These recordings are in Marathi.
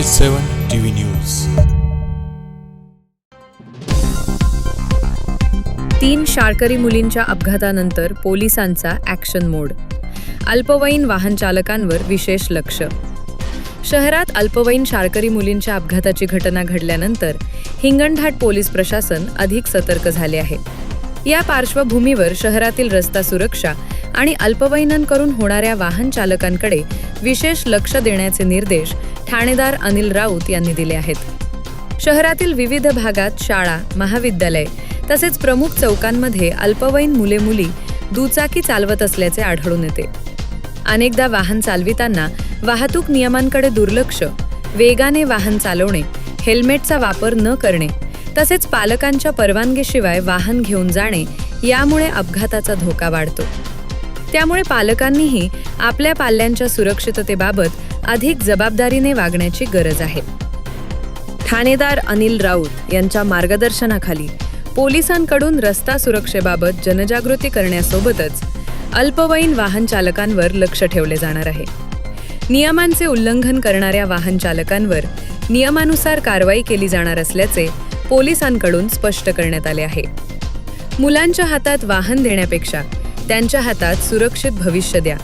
NH7 TV news. 3 शाळकरी मुलींच्या अपघातानंतर पोलिसांचा ॲक्शन मोड। अल्पवयीन वाहन चालकांवर विशेष लक्ष। शहरात अल्पवयीन शाळकरी मुलींच्या अपघाताची घटना घडल्यानंतर हिंगणघाट पोलीस प्रशासन अधिक सतर्क झाले आहे। या पार्श्वभूमीवर शहरातील रस्ता सुरक्षा आणि अल्पवयीनांकडून होणाऱ्या वाहन चालकांकडे विशेष लक्ष देण्याचे निर्देश ठाणेदार अनिल राऊत यांनी दिले आहेत। शहरातील विविध भागात शाळा, महाविद्यालय तसेच प्रमुख चौकांमध्ये अल्पवयीन मुले-मुली दुचाकी चालवत असल्याचे आढळून येते। अनेकदा वाहन चालविताना वाहतूक नियमांकडे दुर्लक्ष, वेगाने वाहन चालवणे, हेल्मेटचा वापर न करणे तसेच पालकांच्या परवानगीशिवाय वाहन घेऊन जाणे यामुळे अपघाताचा धोका वाढतो। त्यामुळे पालकांनीही आपल्या पाल्यांच्या सुरक्षिततेबाबत अधिक जबाबदारीने वागण्याची गरज आहे। ठाणेदार अनिल राऊत यांच्या मार्गदर्शनाखाली पोलिसांकडून रस्ता सुरक्षेबाबत जनजागृती करण्यासोबतच अल्पवयीन वाहन चालकांवर लक्ष ठेवले जाणार आहे। नियमांचे उल्लंघन करणाऱ्या वाहन चालकांवर नियमानुसार कारवाई केली जाणार असल्याचे पोलिसांकडून स्पष्ट करण्यात आले आहे। मुलांच्या हातात वाहन देण्यापेक्षा त्यांच्या हातात सुरक्षित भविष्य द्या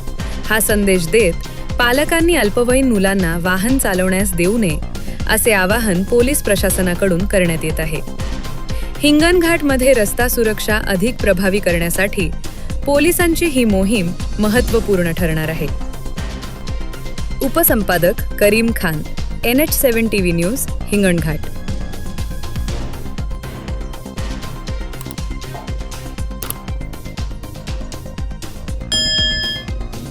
हा संदेश देत पालकांनी अल्पवयीन मुलांना वाहन चालवण्यास देऊ नये असे आवाहन पोलीस प्रशासनाकडून करण्यात येत आहे। हिंगणघाटमध्ये रस्ता सुरक्षा अधिक प्रभावी करण्यासाठी पोलिसांची ही मोहीम महत्त्वपूर्ण ठरणार आहे। उपसंपादक Karim Khan, NH7 TV news, Hinganghat.